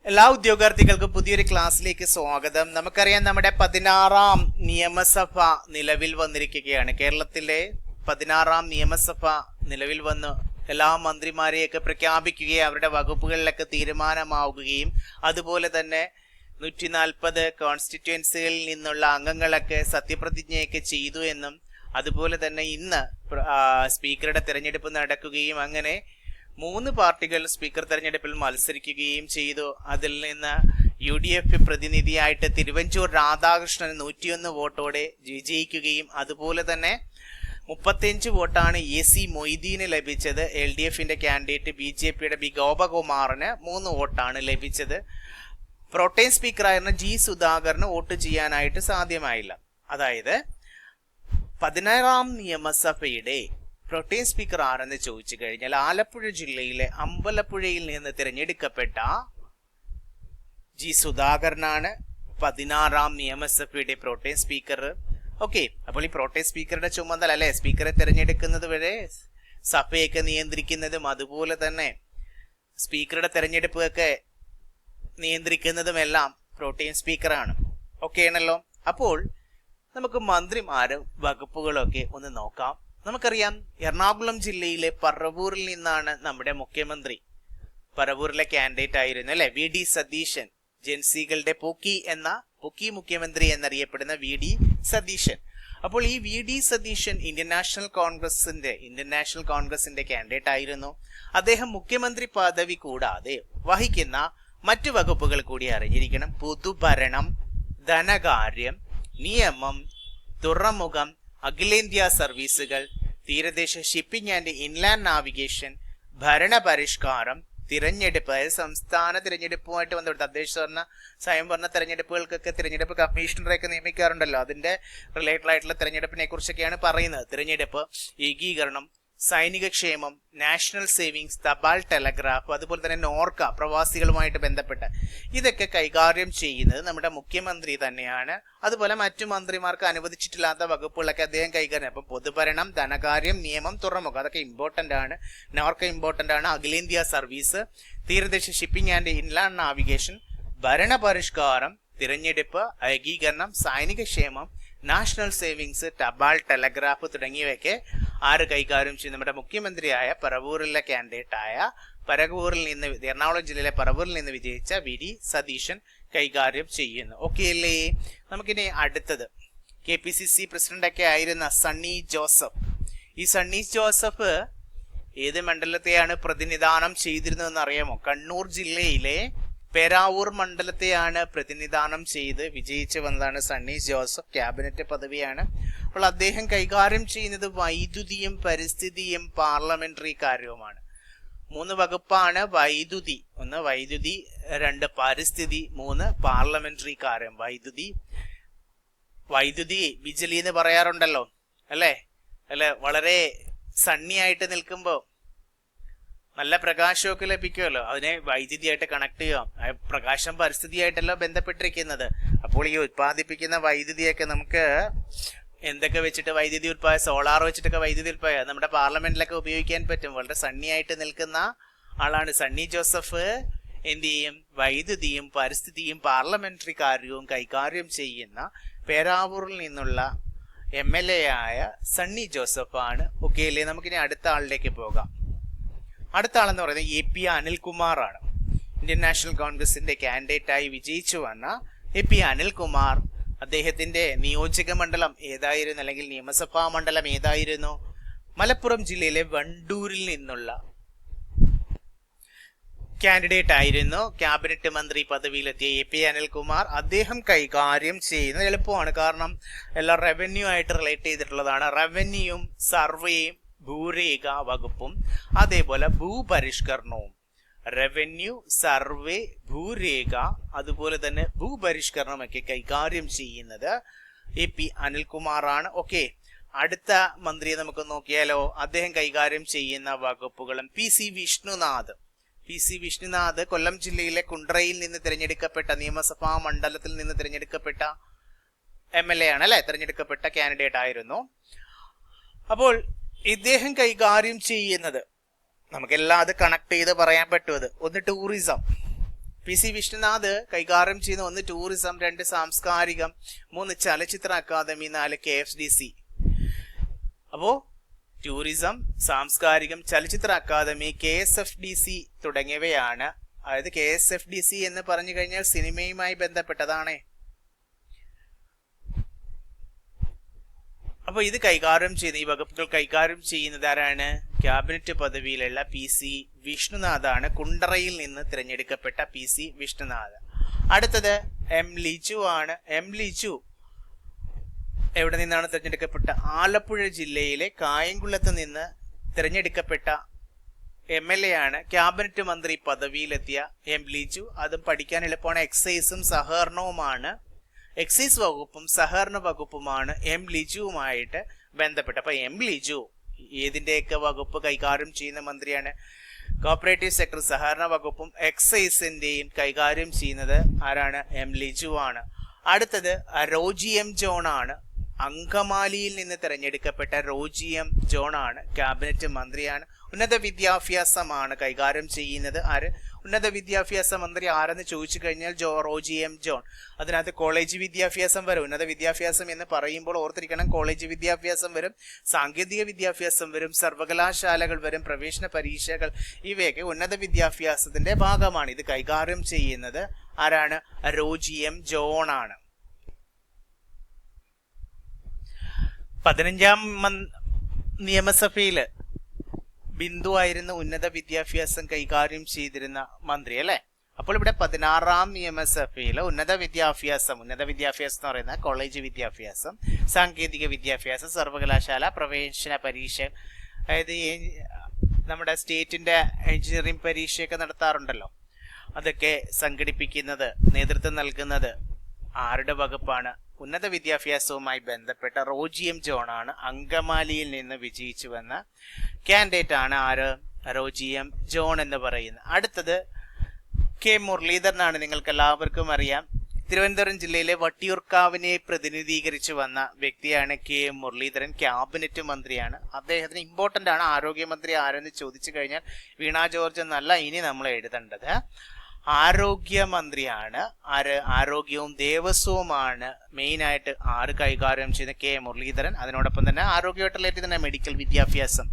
എല്ലാ ഉദ്യോഗാർത്ഥികൾക്കും പുതിയൊരു ക്ലാസ്സിലേക്ക് സ്വാഗതം. നമുക്കറിയാം, നമ്മുടെ 16ാം നിയമസഭ നിലവിൽ വന്നിരിക്കുകയാണ്. കേരളത്തിലെ 16ാം നിയമസഭ നിലവിൽ വന്ന് എല്ലാ മന്ത്രിമാരെയൊക്കെ പ്രഖ്യാപിക്കുകയും അവരുടെ വകുപ്പുകളിലൊക്കെ തീരുമാനമാവുകയും അതുപോലെ തന്നെ 140 കോൺസ്റ്റിറ്റ്യുവൻസികളിൽ നിന്നുള്ള അംഗങ്ങളൊക്കെ സത്യപ്രതിജ്ഞയൊക്കെ ചെയ്തു എന്നും അതുപോലെ തന്നെ ഇന്ന് സ്പീക്കറുടെ തെരഞ്ഞെടുപ്പ് നടക്കുകയും അങ്ങനെ 3 പാർട്ടികൾ സ്പീക്കർ തെരഞ്ഞെടുപ്പിൽ മത്സരിക്കുകയും ചെയ്തു. അതിൽ നിന്ന് UDF പ്രതിനിധിയായിട്ട് തിരുവഞ്ചൂർ രാധാകൃഷ്ണൻ 101 വോട്ടോടെ വിജയിക്കുകയും അതുപോലെ തന്നെ 35 വോട്ടാണ് AC മൊയ്തീന് ലഭിച്ചത്. LDFന്റെ കാൻഡിഡേറ്റ് BJPയുടെ ബി ഗോപകുമാറിന് 3 വോട്ടാണ് ലഭിച്ചത്. പ്രോട്ടേം സ്പീക്കറായിരുന്ന G സുധാകരന് വോട്ട് ചെയ്യാനായിട്ട് സാധ്യമായില്ല. അതായത് 16ാം നിയമസഭയുടെ പ്രോട്ടേം സ്പീക്കർ ആരെന്ന് ചോദിച്ചു കഴിഞ്ഞാൽ ആലപ്പുഴ ജില്ലയിലെ അമ്പലപ്പുഴയിൽ നിന്ന് തിരഞ്ഞെടുക്കപ്പെട്ട G സുധാകരനാണ് 16ാം നിയമസഭയുടെ പ്രോട്ടേം സ്പീക്കർ. ഓക്കെ, അപ്പോൾ ഈ പ്രോട്ടേം സ്പീക്കറുടെ ചുമതല അല്ലെ, സ്പീക്കറെ തിരഞ്ഞെടുക്കുന്നത് വരെ സഭയൊക്കെ നിയന്ത്രിക്കുന്നതും അതുപോലെ തന്നെ സ്പീക്കറുടെ തെരഞ്ഞെടുപ്പൊക്കെ നിയന്ത്രിക്കുന്നതുമെല്ലാം പ്രോട്ടേം സ്പീക്കറാണ്. ഓക്കെ ആണല്ലോ. അപ്പോൾ നമുക്ക് മന്ത്രിമാരും വകുപ്പുകളൊക്കെ ഒന്ന് നോക്കാം. നമുക്കറിയാം, എറണാകുളം ജില്ലയിലെ പറവൂരിൽ നിന്നാണ് നമ്മുടെ മുഖ്യമന്ത്രി. പറവൂരിലെ കാൻഡിഡേറ്റ് ആയിരുന്നു അല്ലെ VD സതീശൻ. ജൻസികളുടെ പൊക്കി മുഖ്യമന്ത്രി എന്നറിയപ്പെടുന്ന VD സതീശൻ. അപ്പോൾ ഈ VD സതീശൻ ഇന്ത്യൻ നാഷണൽ കോൺഗ്രസിന്റെ കാൻഡിഡേറ്റ് ആയിരുന്നു. അദ്ദേഹം മുഖ്യമന്ത്രി പദവി കൂടാതെ വഹിക്കുന്ന മറ്റു വകുപ്പുകൾ കൂടി അറിഞ്ഞിരിക്കണം. പൊതുഭരണം, ധനകാര്യം, നിയമം, തുറമുഖം, അഖിലേന്ത്യാ സർവീസുകൾ, തീരദേശ ഷിപ്പിംഗ് ആൻഡ് ഇൻലാൻഡ് നാവിഗേഷൻ, ഭരണപരിഷ്കാരം, തിരഞ്ഞെടുപ്പ്, അതായത് സംസ്ഥാന തിരഞ്ഞെടുപ്പുമായിട്ട് ബന്ധപ്പെട്ട് തദ്ദേശ സ്വയംഭരണ തെരഞ്ഞെടുപ്പുകൾക്കൊക്കെ തിരഞ്ഞെടുപ്പ് കമ്മീഷണറെയൊക്കെ നിയമിക്കാറുണ്ടല്ലോ. അതിന്റെ റിലേറ്റഡ് ആയിട്ടുള്ള തിരഞ്ഞെടുപ്പിനെ കുറിച്ചൊക്കെയാണ് പറയുന്നത്. തിരഞ്ഞെടുപ്പ്, ഏകീകരണം, സൈനിക ക്ഷേമം, നാഷണൽ സേവിങ്സ്, തപാൽ ടെലഗ്രാഫ്, അതുപോലെ തന്നെ നോർക്ക, പ്രവാസികളുമായിട്ട് ബന്ധപ്പെട്ട് ഇതൊക്കെ കൈകാര്യം ചെയ്യുന്നത് നമ്മുടെ മുഖ്യമന്ത്രി തന്നെയാണ്. അതുപോലെ മറ്റു മന്ത്രിമാർക്ക് അനുവദിച്ചിട്ടില്ലാത്ത വകുപ്പുകളൊക്കെ അദ്ദേഹം കൈകാര്യം. അപ്പം പൊതുഭരണം, ധനകാര്യം, നിയമം, തുറമുഖം അതൊക്കെ ഇമ്പോർട്ടന്റ് ആണ്. നോർക്ക ഇമ്പോർട്ടന്റ് ആണ്. അഖിലേന്ത്യാ സർവീസ്, തീരദേശ ഷിപ്പിംഗ് ആൻഡ് ഇൻലാൻഡ് നാവിഗേഷൻ, ഭരണപരിഷ്കാരം, തിരഞ്ഞെടുപ്പ്, ഏകീകരണം, സൈനിക ക്ഷേമം, നാഷണൽ സേവിങ്സ്, തപാൽ ടെലഗ്രാഫ് തുടങ്ങിയവയൊക്കെ ആര് കൈകാര്യം ചെയ്യും? നമ്മുടെ മുഖ്യമന്ത്രിയായ പറവൂരിലെ കാൻഡിഡേറ്റായ എറണാകുളം ജില്ലയിലെ പറവൂരിൽ നിന്ന് വിജയിച്ച VD സതീശൻ കൈകാര്യം ചെയ്യുന്നു. ഓക്കെ അല്ലേ? നമുക്കിനി അടുത്തത് KPCC പ്രസിഡന്റൊക്കെ ആയിരുന്ന സണ്ണി ജോസഫ്. ഈ സണ്ണി ജോസഫ് ഏത് മണ്ഡലത്തെയാണ് പ്രതിനിധാനം ചെയ്തിരുന്നതെന്ന് അറിയാമോ? കണ്ണൂർ ജില്ലയിലെ പേരാവൂർ മണ്ഡലത്തെയാണ് പ്രതിനിധാനം ചെയ്ത് വിജയിച്ചു വന്നതാണ് സണ്ണി ജോസഫ്. ക്യാബിനറ്റ് പദവിയാണ്. അപ്പോൾ അദ്ദേഹം കൈകാര്യം ചെയ്യുന്നത് വൈദ്യുതിയും പരിസ്ഥിതിയും പാർലമെന്ററി കാര്യവുമാണ്. 3 വകുപ്പാണ്. വൈദ്യുതി 1 വൈദ്യുതി, 2 പരിസ്ഥിതി, 3 പാർലമെന്ററി കാര്യം. വൈദ്യുതി ബിജലി എന്ന് പറയാറുണ്ടല്ലോ അല്ലെ. വളരെ സണ്ണിയായിട്ട് നിൽക്കുമ്പോൾ നല്ല പ്രകാശമൊക്കെ ലഭിക്കുമല്ലോ, അതിനെ വൈദ്യുതിയായിട്ട് കണക്ട് ചെയ്യാം. പ്രകാശം പരിസ്ഥിതിയായിട്ടല്ലോ ബന്ധപ്പെട്ടിരിക്കുന്നത്. അപ്പോൾ ഈ ഉത്പാദിപ്പിക്കുന്ന വൈദ്യുതിയൊക്കെ നമുക്ക് എന്തൊക്കെ വെച്ചിട്ട് വൈദ്യുതി സോളാർ വെച്ചിട്ടൊക്കെ വൈദ്യുതി നമ്മുടെ പാർലമെന്റിലൊക്കെ ഉപയോഗിക്കാൻ പറ്റും. വളരെ സണ്ണിയായിട്ട് നിൽക്കുന്ന ആളാണ് സണ്ണി ജോസഫ്. എന്ത് ചെയ്യും? വൈദ്യുതിയും പരിസ്ഥിതിയും പാർലമെന്ററി കാര്യവും കൈകാര്യം ചെയ്യുന്ന പേരാവൂരിൽ നിന്നുള്ള MLA ആയ സണ്ണി ജോസഫ് ആണ്. ഓക്കെ അല്ലേ? നമുക്കിനി അടുത്ത ആളിലേക്ക് പോകാം. അടുത്ത ആളെന്ന് പറയുന്നത് AP അനിൽകുമാർ ആണ്. ഇന്ത്യൻ നാഷണൽ കോൺഗ്രസിന്റെ കാൻഡിഡേറ്റായി വിജയിച്ചു വന്ന AP അനിൽകുമാർ. അദ്ദേഹത്തിന്റെ നിയോജക മണ്ഡലം ഏതായിരുന്നു, അല്ലെങ്കിൽ നിയമസഭാ മണ്ഡലം ഏതായിരുന്നു? മലപ്പുറം ജില്ലയിലെ വണ്ടൂരിൽ നിന്നുള്ള കാൻഡിഡേറ്റ് ആയിരുന്നു. ക്യാബിനറ്റ് മന്ത്രി പദവിയിലെത്തിയ AP അനിൽകുമാർ. അദ്ദേഹം കൈകാര്യം ചെയ്യുന്നത് എളുപ്പമാണ്, കാരണം എല്ലാം റവന്യൂ ആയിട്ട് റിലേറ്റ് ചെയ്തിട്ടുള്ളതാണ്. റവന്യൂയും സർവേയും ഭൂരേഖ വകുപ്പും അതേപോലെ ഭൂപരിഷ്കരണവും. റവന്യൂ, സർവേ, ഭൂരേഖ അതുപോലെ തന്നെ ഭൂപരിഷ്കരണമൊക്കെ കൈകാര്യം ചെയ്യുന്നത് AP അനിൽകുമാറാണ്. ഓക്കെ, അടുത്ത മന്ത്രിയെ നമുക്ക് നോക്കിയാലോ. അദ്ദേഹം കൈകാര്യം ചെയ്യുന്ന വകുപ്പുകളും PC വിഷ്ണുനാഥ് കൊല്ലം ജില്ലയിലെ കുണ്ട്രയിൽ നിന്ന് തിരഞ്ഞെടുക്കപ്പെട്ട നിയമസഭാ മണ്ഡലത്തിൽ നിന്ന് തിരഞ്ഞെടുക്കപ്പെട്ട MLA ആണ് അല്ലെ, തിരഞ്ഞെടുക്കപ്പെട്ട കാൻഡിഡേറ്റ് ആയിരുന്നു. അപ്പോൾ ഇദ്ദേഹം കൈകാര്യം ചെയ്യുന്നത് നമുക്കെല്ലാം അത് കണക്ട് ചെയ്ത് പറയാൻ പറ്റുമത്. ഒന്ന് ടൂറിസം, PC വിഷ്ണുനാഥ് കൈകാര്യം ചെയ്യുന്ന 1 ടൂറിസം, 2 സാംസ്കാരികം, 3 ചലച്ചിത്ര അക്കാദമി, 4 KFDC. അപ്പോ ടൂറിസം, സാംസ്കാരികം, ചലച്ചിത്ര അക്കാദമി, KSFDC തുടങ്ങിയവയാണ്. അതായത് KSFDC എന്ന് പറഞ്ഞു കഴിഞ്ഞാൽ സിനിമയുമായി ബന്ധപ്പെട്ടതാണ്. അപ്പോൾ ഇത് കൈകാര്യം ചെയ്യുന്ന ഈ വകുപ്പുകൾ കൈകാര്യം ചെയ്യുന്നത് ആരാണ്? Cabinet പദവിയിലുള്ള PC വിഷ്ണുനാഥാണ്. കുണ്ടറയിൽ നിന്ന് തിരഞ്ഞെടുക്കപ്പെട്ട PC വിഷ്ണുനാഥ്. അടുത്തത് M ലിജു ആണ്. M ലിജു എവിടെ നിന്നാണ് തിരഞ്ഞെടുക്കപ്പെട്ട? ആലപ്പുഴ ജില്ലയിലെ കായംകുളത്ത് നിന്ന് തിരഞ്ഞെടുക്കപ്പെട്ട MLA ആണ്. ക്യാബിനറ്റ് മന്ത്രി പദവിയിലെത്തിയ M ലിജു. അതും പഠിക്കാൻ എളുപ്പമാണ്. എക്സൈസും സഹകരണവുമാണ്. എക്സൈസ് വകുപ്പും സഹകരണ വകുപ്പുമാണ് M ലിജുവുമായിട്ട് ബന്ധപ്പെട്ട. അപ്പൊ M ലിജു ഏതിന്റെയൊക്കെ വകുപ്പ് കൈകാര്യം ചെയ്യുന്ന മന്ത്രിയാണ്? കോപ്പറേറ്റീവ് സെക്ടർ, സഹകരണ വകുപ്പും എക്സൈസിന്റെയും കൈകാര്യം ചെയ്യുന്നത് ആരാണ്? M ലിജു ആണ്. അടുത്തത് റോജി M ജോൺ ആണ്. അങ്കമാലിയിൽ നിന്ന് തിരഞ്ഞെടുക്കപ്പെട്ട റോജി M ജോൺ ആണ്. ക്യാബിനറ്റ് മന്ത്രിയാണ്. ഉന്നത വിദ്യാഭ്യാസമാണ് കൈകാര്യം ചെയ്യുന്നത്. ആര്? ഉന്നത വിദ്യാഭ്യാസ മന്ത്രി ആരെന്ന് ചോദിച്ചു കഴിഞ്ഞാൽ റോജി M ജോൺ. അതിനകത്ത് കോളേജ് വിദ്യാഭ്യാസം വരും. ഉന്നത വിദ്യാഭ്യാസം എന്ന് പറയുമ്പോൾ ഓർത്തിരിക്കണം, കോളേജ് വിദ്യാഭ്യാസം വരും, സാങ്കേതിക വിദ്യാഭ്യാസം വരും, സർവകലാശാലകൾ വരും, പ്രവേശന പരീക്ഷകൾ, ഇവയൊക്കെ ഉന്നത വിദ്യാഭ്യാസത്തിന്റെ ഭാഗമാണ്. ഇത് കൈകാര്യം ചെയ്യുന്നത് ആരാണ്? റോജി M ജോൺ ആണ്. 15ാം നിയമസഭയില് ബിന്ദു ആയിരുന്നു ഉന്നത വിദ്യാഭ്യാസം കൈകാര്യം ചെയ്തിരുന്ന മന്ത്രി, അല്ലെ? അപ്പോൾ ഇവിടെ 16ാം നിയമസഭയില് ഉന്നത വിദ്യാഭ്യാസം എന്ന് പറയുന്ന കോളേജ് വിദ്യാഭ്യാസം, സാങ്കേതിക വിദ്യാഭ്യാസം, സർവകലാശാല, പ്രവേശന പരീക്ഷ, അതായത് നമ്മുടെ സ്റ്റേറ്റിന്റെ എഞ്ചിനീയറിംഗ് പരീക്ഷയൊക്കെ നടത്താറുണ്ടല്ലോ, അതൊക്കെ സംഘടിപ്പിക്കുന്നത്, നേതൃത്വം നൽകുന്നത് ആരുടെ വകുപ്പാണ്? ഉന്നത വിദ്യാഭ്യാസവുമായി ബന്ധപ്പെട്ട റോജി M ജോൺ ആണ്. അങ്കമാലിയിൽ നിന്ന് വിജയിച്ചു വന്ന കാൻഡിഡേറ്റ് ആണ് ആര്? റോജി M ജോൺ എന്ന് പറയുന്നത്. അടുത്തത് K മുരളീധരനാണ്. നിങ്ങൾക്ക് എല്ലാവർക്കും അറിയാം, തിരുവനന്തപുരം ജില്ലയിലെ വട്ടിയൂർക്കാവിനെ പ്രതിനിധീകരിച്ചു വന്ന വ്യക്തിയാണ് K മുരളീധരൻ. ക്യാബിനറ്റ് മന്ത്രിയാണ്. അദ്ദേഹത്തിന് ഇമ്പോർട്ടന്റ് ആണ്. ആരോഗ്യമന്ത്രി ആരെന്ന് ചോദിച്ചു കഴിഞ്ഞാൽ വീണ ജോർജ് എന്നല്ല ഇനി നമ്മൾ എഴുതേണ്ടത്. ആരോഗ്യമന്ത്രിയാണ്. ആരോഗ്യവും ദേവസ്വവുമാണ് മെയിനായിട്ട് ആര് കൈകാര്യം ചെയ്യുന്ന? K മുരളീധരൻ. അതിനോടൊപ്പം തന്നെ ആരോഗ്യമായിട്ട് റിലേറ്റ് തന്നെ മെഡിക്കൽ വിദ്യാഭ്യാസം,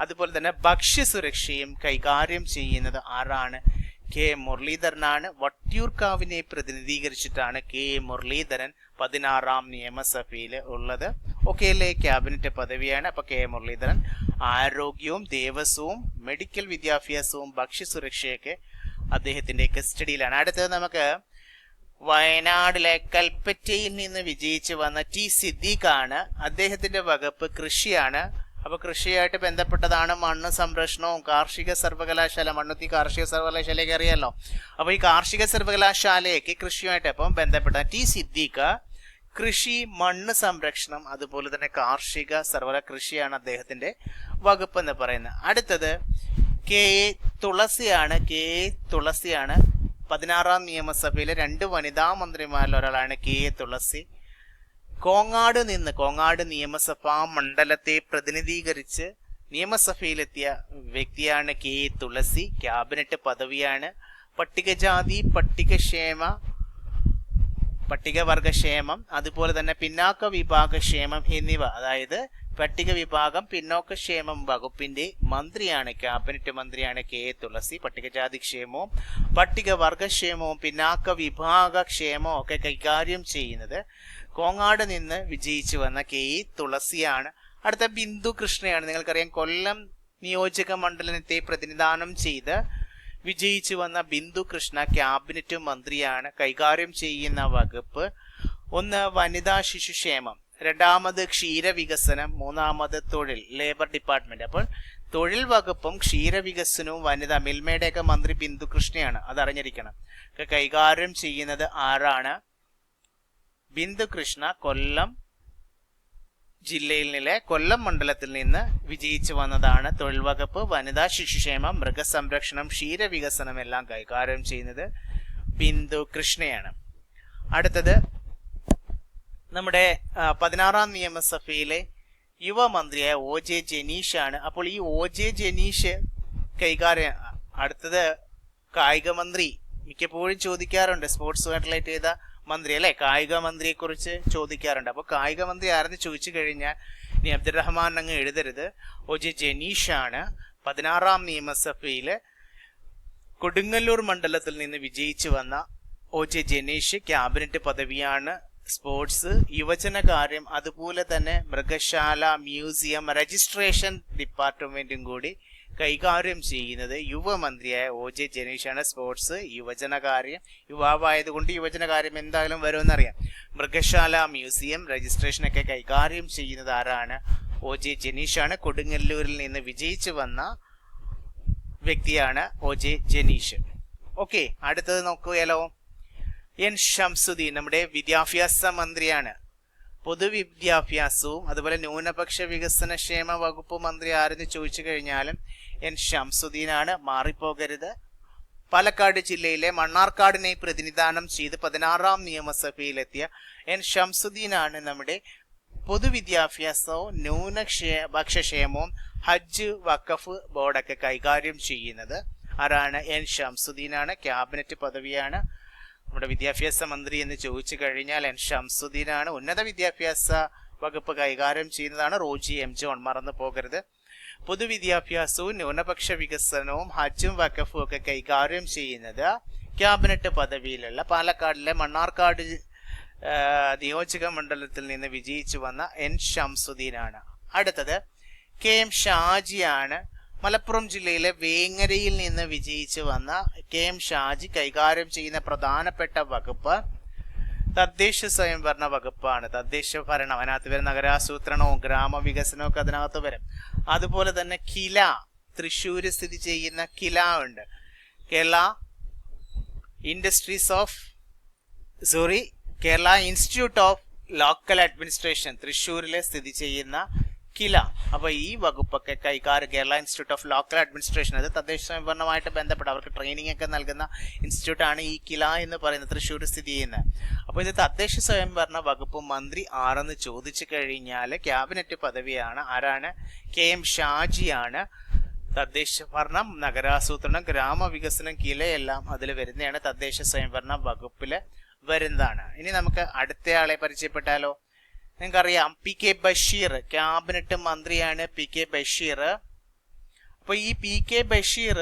അതുപോലെ തന്നെ ഭക്ഷ്യസുരക്ഷയും കൈകാര്യം ചെയ്യുന്നത് ആരാണ്? K മുരളീധരനാണ്. വട്ടിയൂർക്കാവിനെ പ്രതിനിധീകരിച്ചിട്ടാണ് K മുരളീധരൻ 16ാം നിയമസഭയിൽ ഉള്ളത്. ഓക്കെ അല്ലേ? ക്യാബിനറ്റ് പദവിയാണ്. അപ്പൊ K മുരളീധരൻ ആരോഗ്യവും ദേവസ്വവും മെഡിക്കൽ വിദ്യാഭ്യാസവും ഭക്ഷ്യസുരക്ഷയൊക്കെ അദ്ദേഹത്തിന്റെ കസ്റ്റഡിയിലാണ്. അടുത്തത് നമുക്ക് വയനാടിലെ കൽപ്പറ്റയിൽ നിന്ന് വിജയിച്ചു വന്ന T സിദ്ദീഖാണ്. അദ്ദേഹത്തിന്റെ വകുപ്പ് കൃഷിയാണ്. അപ്പൊ കൃഷിയായിട്ട് ബന്ധപ്പെട്ടതാണ് മണ്ണ് സംരക്ഷണവും. കാർഷിക സർവകലാശാല, മണ്ണുത്തി കാർഷിക സർവകലാശാലയൊക്കെ അറിയാലോ. അപ്പൊ ഈ കാർഷിക സർവകലാശാലയൊക്കെ കൃഷിയുമായിട്ട് അപ്പം ബന്ധപ്പെട്ട T സിദ്ദീഖ് കൃഷി, മണ്ണ് സംരക്ഷണം, അതുപോലെ തന്നെ കാർഷിക സർവകലാശാല, കൃഷിയാണ് അദ്ദേഹത്തിന്റെ വകുപ്പ് എന്ന് പറയുന്നത്. അടുത്തത് K തുളസിയാണ്. K തുളസിയാണ്. 16ാം നിയമസഭയിലെ 2 വനിതാ മന്ത്രിമാരിൽ ഒരാളാണ് K തുളസി. കോങ്ങാട് നിയമസഭാ മണ്ഡലത്തെ പ്രതിനിധീകരിച്ച് നിയമസഭയിലെത്തിയ വ്യക്തിയാണ് K തുളസി. ക്യാബിനറ്റ് പദവിയാണ്. പട്ടികജാതി, പട്ടികവർഗക്ഷേമം, അതുപോലെ തന്നെ പിന്നാക്ക വിഭാഗക്ഷേമം എന്നിവ, അതായത് പട്ടിക വിഭാഗം പിന്നോക്കക്ഷേമം വകുപ്പിന്റെ മന്ത്രിയാണ്, ക്യാബിനറ്റ് മന്ത്രിയാണ് K തുളസി. പട്ടികജാതി ക്ഷേമവും പട്ടികവർഗക്ഷേമവും പിന്നാക്ക വിഭാഗക്ഷേമവും ഒക്കെ കൈകാര്യം ചെയ്യുന്നത് കോങ്ങാട് നിന്ന് വിജയിച്ചു വന്ന K തുളസിയാണ്. അടുത്ത ബിന്ദു കൃഷ്ണയാണ്. നിങ്ങൾക്കറിയാം, കൊല്ലം നിയോജക മണ്ഡലത്തെ പ്രതിനിധാനം ചെയ്ത് വിജയിച്ചു വന്ന ബിന്ദു കൃഷ്ണ ക്യാബിനറ്റ് മന്ത്രിയാണ്. കൈകാര്യം ചെയ്യുന്ന വകുപ്പ് 1 വനിതാ ശിശുക്ഷേമം, 2 ക്ഷീരവികസനം, 3 തൊഴിൽ, ലേബർ ഡിപ്പാർട്ട്മെന്റ്. അപ്പോൾ തൊഴിൽ വകുപ്പും ക്ഷീരവികസനവും വനിതാ മിൽമയുടെയൊക്കെ മന്ത്രി ബിന്ദു കൃഷ്ണയാണ്. അതറിഞ്ഞിരിക്കണം. കൈകാര്യം ചെയ്യുന്നത് ആരാണ്? ബിന്ദു കൃഷ്ണ. കൊല്ലം ജില്ലയിലെ കൊല്ലം മണ്ഡലത്തിൽ നിന്ന് വിജയിച്ചു വന്നതാണ്. തൊഴിൽ വകുപ്പ്, വനിതാ ശിശുക്ഷേമം, മൃഗസംരക്ഷണം, ക്ഷീരവികസനം എല്ലാം കൈകാര്യം ചെയ്യുന്നത് ബിന്ദു കൃഷ്ണയാണ്. അടുത്തത് നമ്മുടെ 16ാം നിയമസഭയിലെ യുവമന്ത്രിയായ OJ ജനീഷ് ആണ്. അപ്പോൾ ഈ OJ ജനീഷ് കൈകാര്യം, അടുത്തത് കായിക മന്ത്രി മിക്കപ്പോഴും ചോദിക്കാറുണ്ട് സ്പോർട്സുമായിട്ട് റിലേറ്റ് ചെയ്ത മന്ത്രി അല്ലെ, കായിക മന്ത്രിയെ കുറിച്ച് ചോദിക്കാറുണ്ട്. അപ്പോൾ കായിക മന്ത്രി ആരെന്ന് ചോദിച്ചു കഴിഞ്ഞാൽ ഇനി അബ്ദുറഹ്മാൻ അങ്ങ് എഴുതരുത്, OJ ജനീഷാണ്. 16ാം നിയമസഭയില് കൊടുങ്ങല്ലൂർ മണ്ഡലത്തിൽ നിന്ന് വിജയിച്ചു വന്ന OJ ജനീഷ് ക്യാബിനറ്റ് പദവിയാണ് സ്പോർട്സ്, യുവജനകാര്യം, അതുപോലെ തന്നെ മൃഗശാല, മ്യൂസിയം, രജിസ്ട്രേഷൻ ഡിപ്പാർട്ട്മെന്റും കൂടി കൈകാര്യം ചെയ്യുന്നത് യുവമന്ത്രിയായ OJ ജനീഷാണ്. സ്പോർട്സ്, യുവജനകാര്യം, യുവാവായതുകൊണ്ട് യുവജനകാര്യം എന്തായാലും വരുമെന്നറിയാം. മൃഗശാല, മ്യൂസിയം, രജിസ്ട്രേഷൻ ഒക്കെ കൈകാര്യം ചെയ്യുന്നത് ആരാണ്? OJ ജനീഷാണ്. കൊടുങ്ങല്ലൂരിൽ നിന്ന് വിജയിച്ചു വന്ന വ്യക്തിയാണ് OJ ജനീഷ്. ഓക്കെ, അടുത്തത് നോക്കുകയാലോ. N ഷംസുദ്ദീൻ നമ്മുടെ വിദ്യാഭ്യാസ മന്ത്രിയാണ്. പൊതുവിദ്യാഭ്യാസവും അതുപോലെ ന്യൂനപക്ഷ വികസന ക്ഷേമ വകുപ്പ് മന്ത്രി ആരെന്ന് ചോദിച്ചു കഴിഞ്ഞാലും N ഷംസുദ്ദീനാണ്, മാറിപ്പോകരുത്. പാലക്കാട് ജില്ലയിലെ മണ്ണാർക്കാടിനെ പ്രതിനിധാനം ചെയ്ത് 16ാം നിയമസഭയിലെത്തിയ N ഷംസുദ്ദീനാണ് നമ്മുടെ പൊതുവിദ്യാഭ്യാസവും ന്യൂനപക്ഷക്ഷേമവും ഹജ്ജ് വഖഫ് ബോർഡൊക്കെ കൈകാര്യം ചെയ്യുന്നത് ആരാണ്? N ഷംസുദ്ദീനാണ്. ക്യാബിനറ്റ് പദവിയാണ്. നമ്മുടെ വിദ്യാഭ്യാസ മന്ത്രി എന്ന് ചോദിച്ചു കഴിഞ്ഞാൽ N ഷംസുദ്ദീനാണ്. ഉന്നത വിദ്യാഭ്യാസ വകുപ്പ് കൈകാര്യം ചെയ്യുന്നതാണ് റോജി M ജോൺ, മറന്നു പോകരുത്. പൊതുവിദ്യാഭ്യാസവും ന്യൂനപക്ഷ വികസനവും ഹജ്ജും വഖഫും ഒക്കെ കൈകാര്യം ചെയ്യുന്നത് ക്യാബിനറ്റ് പദവിയിലുള്ള പാലക്കാടിലെ മണ്ണാർക്കാട് നിയോജക മണ്ഡലത്തിൽ നിന്ന് വിജയിച്ചു വന്ന N ഷംസുദ്ദീനാണ്. അടുത്തത് KM ഷാജിയാണ്. മലപ്പുറം ജില്ലയിലെ വേങ്ങരയിൽ നിന്ന് വിജയിച്ചു വന്ന KM ഷാജി കൈകാര്യം ചെയ്യുന്ന പ്രധാനപ്പെട്ട വകുപ്പ് തദ്ദേശ സ്വയംഭരണ വകുപ്പാണ്. തദ്ദേശ ഭരണം, അതിനകത്ത് വരും നഗരാസൂത്രണവും ഗ്രാമവികസനവും ഒക്കെ അതിനകത്ത് വരും. അതുപോലെ തന്നെ കില, തൃശ്ശൂര് സ്ഥിതി ചെയ്യുന്ന കില ഉണ്ട്, Kerala institute of local administration, തൃശ്ശൂരിലെ സ്ഥിതി ചെയ്യുന്ന കില. അപ്പൊ ഈ വകുപ്പൊക്കെ Kerala institute of local administration, അത് തദ്ദേശ സ്വയംഭരണമായിട്ട് ബന്ധപ്പെട്ട് അവർക്ക് ട്രെയിനിങ് ഒക്കെ നൽകുന്ന ഇൻസ്റ്റിറ്റ്യൂട്ട് ആണ് ഈ കില എന്ന് പറയുന്നത്, തൃശ്ശൂർ സ്ഥിതി ചെയ്യുന്നത്. അപ്പോൾ ഇത് തദ്ദേശ സ്വയംഭരണ വകുപ്പ് മന്ത്രി ആരെന്ന് ചോദിച്ചു കഴിഞ്ഞാൽ ക്യാബിനറ്റ് പദവിയാണ്. ആരാണ്? KM ഷാജിയാണ്. തദ്ദേശ ഭരണം, നഗരാസൂത്രണം, ഗ്രാമവികസനം, കിലയെല്ലാം അതിൽ വരുന്നതാണ്, തദ്ദേശ സ്വയംഭരണ വകുപ്പിൽ വരുന്നതാണ്. ഇനി നമുക്ക് അടുത്തയാളെ പരിചയപ്പെട്ടാലോ. നിങ്ങൾക്കറിയാം PK ബഷീർ ക്യാബിനറ്റ് മന്ത്രിയാണ്. PK ബഷീർ. അപ്പൊ ഈ PK ബഷീർ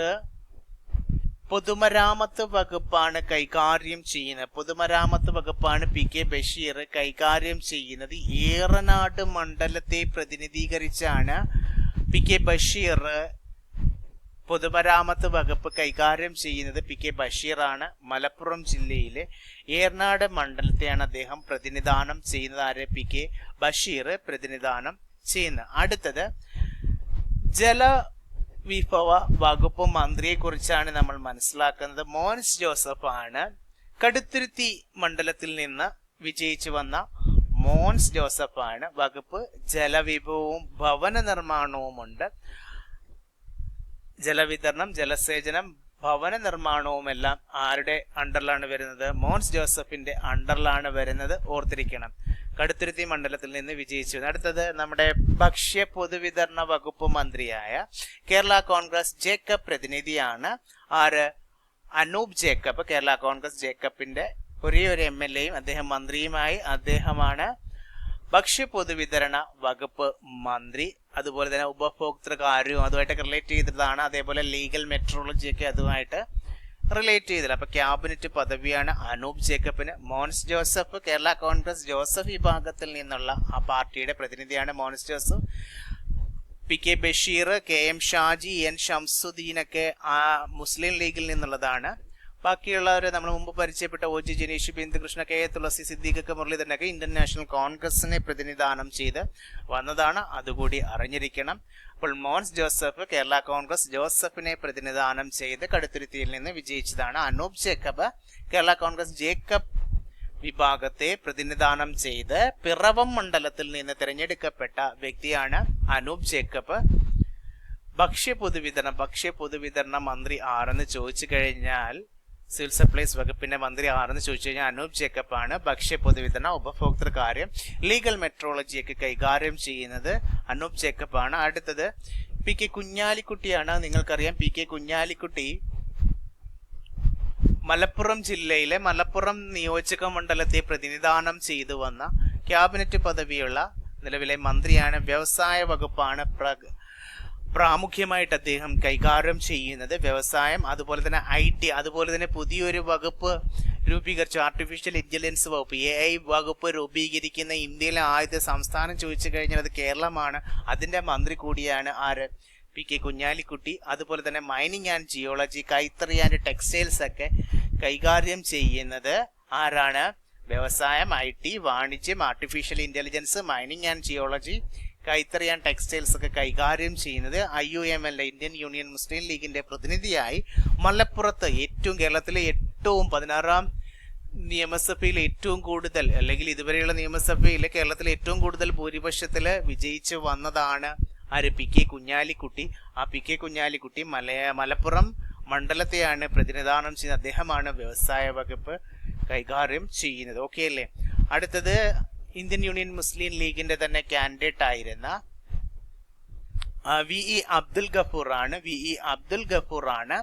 പൊതുമരാമത്ത് വകുപ്പാണ് കൈകാര്യം ചെയ്യുന്നത്. പൊതുമരാമത്ത് വകുപ്പാണ് PK ബഷീർ കൈകാര്യം ചെയ്യുന്നത്. ഏറനാട് മണ്ഡലത്തെ പ്രതിനിധീകരിച്ചാണ് PK ബഷീർ പൊതുമരാമത്ത് വകുപ്പ് കൈകാര്യം ചെയ്യുന്നത്. PK ബഷീറാണ്. മലപ്പുറം ജില്ലയിലെ ഏറനാട് മണ്ഡലത്തെയാണ് അദ്ദേഹം പ്രതിനിധാനം ചെയ്യുന്നത്. ആര്? PK ബഷീർ പ്രതിനിധാനം ചെയ്യുന്നത്. അടുത്തത് ജലവിഭവ വകുപ്പ് മന്ത്രിയെ കുറിച്ചാണ് നമ്മൾ മനസ്സിലാക്കുന്നത്. മോൻസ് ജോസഫ് ആണ്. കടുത്തുരുത്തി മണ്ഡലത്തിൽ നിന്ന് വിജയിച്ചു വന്ന മോൻസ് ജോസഫ് ആണ്. വകുപ്പ് ജലവിഭവവും ഭവന നിർമ്മാണവുമുണ്ട്. ജലവിതരണം, ജലസേചനം, ഭവന നിർമ്മാണവും എല്ലാം ആരുടെ അണ്ടറിലാണ് വരുന്നത്? മോൻസ് ജോസഫിന്റെ അണ്ടറിലാണ് വരുന്നത്. ഓർത്തിരിക്കണം. കടുത്തുരുത്തി മണ്ഡലത്തിൽ നിന്ന് വിജയിച്ചു. അടുത്തത് നമ്മുടെ ഭക്ഷ്യ പൊതുവിതരണ വകുപ്പ് മന്ത്രിയായ കേരള കോൺഗ്രസ് ജേക്കബ് പ്രതിനിധിയാണ്. ആര്? അനൂപ് ജേക്കബ്. കേരള കോൺഗ്രസ് ജേക്കബിന്റെ ഒരേ ഒരു MLAയും അദ്ദേഹം മന്ത്രിയുമായി. അദ്ദേഹമാണ് ഭക്ഷ്യ പൊതുവിതരണ വകുപ്പ് മന്ത്രി. അതുപോലെ തന്നെ ഉപഭോക്തൃകാര്യവും അതുമായിട്ടൊക്കെ റിലേറ്റ് ചെയ്തതാണ്. അതേപോലെ ലീഗൽ മെട്രോളജിയൊക്കെ അതുമായിട്ട് റിലേറ്റ് ചെയ്തില്ല. അപ്പൊ cabinet പദവിയാണ് Anoop ജേക്കബിന്. Mons Joseph Kerala Congress Joseph വിഭാഗത്തിൽ നിന്നുള്ള ആ പാർട്ടിയുടെ പ്രതിനിധിയാണ് Mons Joseph. PK Basheer, KM Shaji, N ഷംസുദ്ദീനൊക്കെ ആ മുസ്ലിം ലീഗിൽ നിന്നുള്ളതാണ്. ബാക്കിയുള്ളവർ നമ്മൾ മുമ്പ് പരിചയപ്പെട്ട OJ ജനീഷ്, ബിന്ദുകൃഷ്ണ, KA തുളസി, സിദ്ദീഖ് മുരളീധരനൊക്കെ ഇന്ത്യൻ നാഷണൽ കോൺഗ്രസിനെ പ്രതിനിധാനം ചെയ്ത് വന്നതാണ്. അതുകൂടി അറിഞ്ഞിരിക്കണം. അപ്പോൾ മോൻസ് ജോസഫ് കേരള കോൺഗ്രസ് ജോസഫിനെ പ്രതിനിധാനം ചെയ്ത് കടുത്തുരുത്തിയിൽ നിന്ന് വിജയിച്ചതാണ്. അനൂപ് ജേക്കബ് കേരള കോൺഗ്രസ് ജേക്കബ് വിഭാഗത്തെ പ്രതിനിധാനം ചെയ്ത് പിറവം മണ്ഡലത്തിൽ നിന്ന് തിരഞ്ഞെടുക്കപ്പെട്ട വ്യക്തിയാണ് അനൂപ് ജേക്കബ്. ഭക്ഷ്യ പൊതുവിതരണ മന്ത്രി ആരെന്ന് ചോദിച്ചു കഴിഞ്ഞാൽ, സിവിൽ സപ്ലൈസ് വകുപ്പിന്റെ മന്ത്രി ആരെന്ന് ചോദിച്ചു കഴിഞ്ഞാൽ അനൂപ് ജേക്കബ് ആണ്. ഭക്ഷ്യ പൊതുവിതരണ, ഉപഭോക്തൃകാര്യം, ലീഗൽ മെട്രോളജിയൊക്കെ കൈകാര്യം ചെയ്യുന്നത് അനൂപ് ജേക്കബ് ആണ്. അടുത്തത് PK കുഞ്ഞാലിക്കുട്ടിയാണ്. നിങ്ങൾക്കറിയാം PK കുഞ്ഞാലിക്കുട്ടി മലപ്പുറം ജില്ലയിലെ മലപ്പുറം നിയോജക മണ്ഡലത്തെ പ്രതിനിധാനം ചെയ്തു വന്ന ക്യാബിനറ്റ് പദവിയുള്ള നിലവിലെ മന്ത്രിയാണ്. വ്യവസായ വകുപ്പാണ് പ്രാമുഖ്യമായിട്ട് അദ്ദേഹം കൈകാര്യം ചെയ്യുന്നത്. വ്യവസായം, അതുപോലെ തന്നെ IT, അതുപോലെ തന്നെ പുതിയൊരു വകുപ്പ് രൂപീകരിച്ചു, ആർട്ടിഫിഷ്യൽ ഇന്റലിജൻസ് വകുപ്പ്, AI വകുപ്പ് രൂപീകരിക്കുന്ന ഇന്ത്യയിലെ ആദ്യത്തെ സംസ്ഥാനം ചോദിച്ചു കഴിഞ്ഞാൽ അത് കേരളമാണ്. അതിന്റെ മന്ത്രി കൂടിയാണ് ആര്? PK കുഞ്ഞാലിക്കുട്ടി. അതുപോലെ തന്നെ മൈനിങ് ആൻഡ് ജിയോളജി, കൈത്തറി ആൻഡ് ടെക്സ്റ്റൈൽസ് ഒക്കെ കൈകാര്യം ചെയ്യുന്നത് ആരാണ്? വ്യവസായം, IT, വാണിജ്യം, artificial intelligence, mining and geology, കൈത്തറി ആൻഡ് ടെക്സ്റ്റൈൽസ് ഒക്കെ കൈകാര്യം ചെയ്യുന്നത് IUML, ഇന്ത്യൻ യൂണിയൻ മുസ്ലിം ലീഗിന്റെ പ്രതിനിധിയായി മലപ്പുറത്ത് കേരളത്തിലെ ഏറ്റവും 16ാം നിയമസഭയിൽ ഏറ്റവും കൂടുതൽ, അല്ലെങ്കിൽ ഇതുവരെയുള്ള നിയമസഭയിൽ കേരളത്തിലെ ഏറ്റവും കൂടുതൽ ഭൂരിപക്ഷത്തിൽ വിജയിച്ചു വന്നതാണ് ആര്? PK കുഞ്ഞാലിക്കുട്ടി. ആ PK കുഞ്ഞാലിക്കുട്ടി മലപ്പുറം മണ്ഡലത്തെയാണ് പ്രതിനിധാനം ചെയ്യുന്നത്. അദ്ദേഹമാണ് വ്യവസായ വകുപ്പ് കൈകാര്യം ചെയ്യുന്നത്. ഓക്കെ അല്ലേ? അടുത്തത് ഇന്ത്യൻ യൂണിയൻ മുസ്ലിം ലീഗിന്റെ തന്നെ കാൻഡിഡേറ്റ് ആയിരുന്ന VE അബ്ദുൽ ഗഫൂർ ആണ്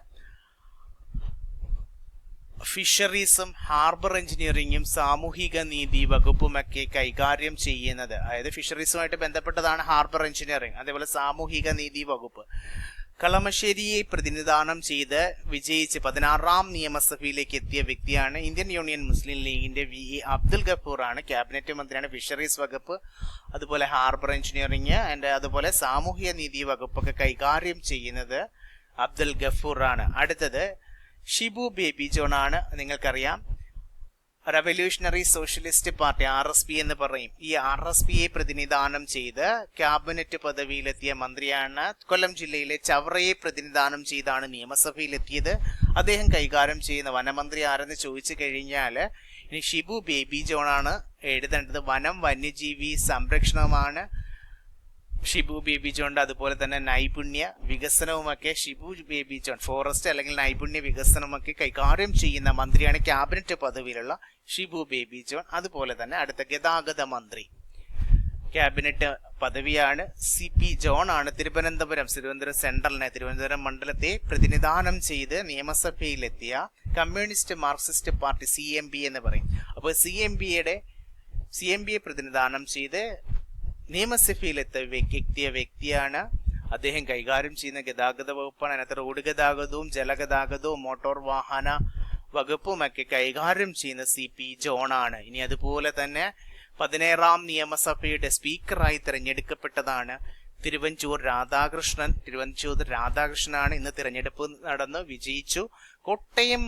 ഫിഷറീസും ഹാർബർ എഞ്ചിനീയറിംഗും സാമൂഹിക നീതി വകുപ്പുമൊക്കെ കൈകാര്യം ചെയ്യുന്നത്. അതായത് ഫിഷറീസുമായിട്ട് ബന്ധപ്പെട്ടതാണ് ഹാർബർ എഞ്ചിനീയറിംഗ്, അതേപോലെ സാമൂഹിക നീതി വകുപ്പ്. കളമശ്ശേരിയെ പ്രതിനിധാനം ചെയ്ത് വിജയിച്ച് 16ാം നിയമസഭയിലേക്ക് എത്തിയ വ്യക്തിയാണ് ഇന്ത്യൻ യൂണിയൻ മുസ്ലിം ലീഗിന്റെ VE അബ്ദുൽ ഗഫൂർ ആണ്. ക്യാബിനറ്റ് മന്ത്രിയാണ്. ഫിഷറീസ് വകുപ്പ്, അതുപോലെ ഹാർബർ എഞ്ചിനീയറിംഗ് ആൻഡ് അതുപോലെ സാമൂഹിക നീതി വകുപ്പൊക്കെ കൈകാര്യം ചെയ്യുന്നത് അബ്ദുൽ ഗഫൂർ ആണ്. അടുത്തത് ഷിബു ബേബി ജോൺ ആണ്. നിങ്ങൾക്കറിയാം, റവല്യൂഷണറി സോഷ്യലിസ്റ്റ് പാർട്ടി RSP എന്ന് പറയും. ഈ RSPയെ പ്രതിനിധാനം ചെയ്ത് ക്യാബിനറ്റ് പദവിയിലെത്തിയ മന്ത്രിയാണ്. കൊല്ലം ജില്ലയിലെ ചവറയെ പ്രതിനിധാനം ചെയ്താണ് നിയമസഭയിലെത്തിയത്. അദ്ദേഹം കൈകാര്യം ചെയ്യുന്ന വനമന്ത്രി ആരെന്ന് ചോദിച്ചു കഴിഞ്ഞാൽ ഇനി ഷിബു ബേബി ജോൺ ആണ് എഴുതേണ്ടത്. വനം, വന്യജീവി സംരക്ഷണമാണ് ഷിബു ബേബി ജോണിന്റെ. അതുപോലെ തന്നെ നൈപുണ്യ വികസനവുമൊക്കെ ഷിബു ബേബി ജോൺ, ഫോറസ്റ്റ് അല്ലെങ്കിൽ നൈപുണ്യ വികസനമൊക്കെ കൈകാര്യം ചെയ്യുന്ന മന്ത്രിയാണ് ക്യാബിനറ്റ് പദവിയിലുള്ള ഷിബു ബേബി ജോൺ. അതുപോലെ തന്നെ അടുത്ത ഗതാഗത മന്ത്രി ക്യാബിനറ്റ് പദവിയാണ് CP ജോൺ ആണ്. തിരുവനന്തപുരം സെൻട്രലിനെ, തിരുവനന്തപുരം മണ്ഡലത്തെ പ്രതിനിധാനം ചെയ്ത് നിയമസഭയിലെത്തിയ കമ്മ്യൂണിസ്റ്റ് മാർക്സിസ്റ്റ് പാർട്ടി CMB എന്ന് പറയും. അപ്പോൾ CMBയെ പ്രതിനിധാനം ചെയ്ത് നിയമസഭയിലെത്തിയ വ്യക്തിയാണ്. അദ്ദേഹം കൈകാര്യം ചെയ്യുന്ന ഗതാഗത വകുപ്പാണ്. അതിനകത്ത് റോഡ് ഗതാഗതവും ജലഗതാഗതവും മോട്ടോർ വാഹന വകുപ്പുമൊക്കെ കൈകാര്യം ചെയ്യുന്ന CP ജോൺ ആണ്. ഇനി അതുപോലെ തന്നെ 17ാം നിയമസഭയുടെ സ്പീക്കറായി തിരഞ്ഞെടുക്കപ്പെട്ടതാണ് തിരുവഞ്ചൂർ രാധാകൃഷ്ണനാണ്. ഇന്ന് തിരഞ്ഞെടുപ്പ് നടന്നു, വിജയിച്ചു. കോട്ടയം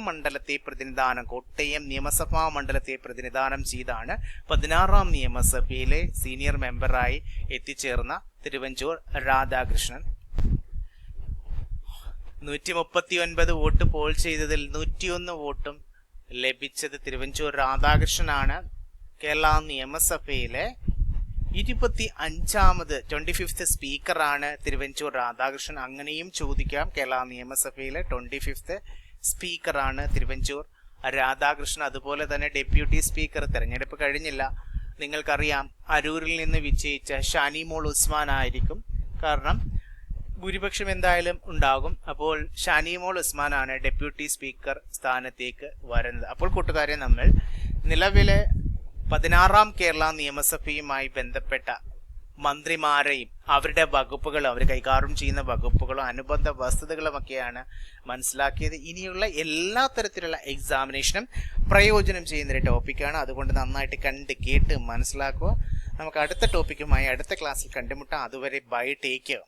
നിയമസഭാ മണ്ഡലത്തെ പ്രതിനിധാനം ചെയ്താണ് 16ാം നിയമസഭയിലെ സീനിയർ മെമ്പറായി എത്തിച്ചേർന്ന തിരുവഞ്ചൂർ രാധാകൃഷ്ണൻ. 139 വോട്ട് പോൾ ചെയ്തതിൽ 101 വോട്ടും ലഭിച്ചത് തിരുവഞ്ചൂർ രാധാകൃഷ്ണനാണ്. കേരള നിയമസഭയിലെ 25th സ്പീക്കറാണ് തിരുവഞ്ചൂർ രാധാകൃഷ്ണൻ. അങ്ങനെയും ചോദിക്കാം. കേരള നിയമസഭയിലെ 25th സ്പീക്കറാണ് തിരുവഞ്ചൂർ രാധാകൃഷ്ണൻ. അതുപോലെ തന്നെ ഡെപ്യൂട്ടി സ്പീക്കർ തെരഞ്ഞെടുപ്പ് കഴിഞ്ഞില്ല. നിങ്ങൾക്കറിയാം, അരൂരിൽ നിന്ന് വിജയിച്ച ഷാനിമോൾ ഉസ്മാൻ ആയിരിക്കും. കാരണം ഭൂരിപക്ഷം എന്തായാലും ഉണ്ടാകും. അപ്പോൾ ഷാനിമോൾ ഉസ്മാനാണ് ഡെപ്യൂട്ടി സ്പീക്കർ സ്ഥാനത്തേക്ക് വരുന്നത്. അപ്പോൾ കൂട്ടുകാരെ, നമ്മൾ നിലവിലെ 16ാം കേരള നിയമസഭയുമായി ബന്ധപ്പെട്ട മന്ത്രിമാരെയും അവരുടെ വകുപ്പുകളും അവർ കൈകാര്യം ചെയ്യുന്ന വകുപ്പുകളും അനുബന്ധ വസ്തുതകളുമൊക്കെയാണ് മനസ്സിലാക്കിയത്. ഇനിയുള്ള എല്ലാ തരത്തിലുള്ള എക്സാമിനേഷനും പ്രയോജനം ചെയ്യുന്നൊരു ടോപ്പിക്കാണ്. അതുകൊണ്ട് നന്നായിട്ട് കണ്ട് കേട്ട് മനസ്സിലാക്കുക. നമുക്ക് അടുത്ത ടോപ്പിക്കുമായി അടുത്ത ക്ലാസ്സിൽ കണ്ടുമുട്ടാം. അതുവരെ ബൈ, ടേക്ക് കെയർ.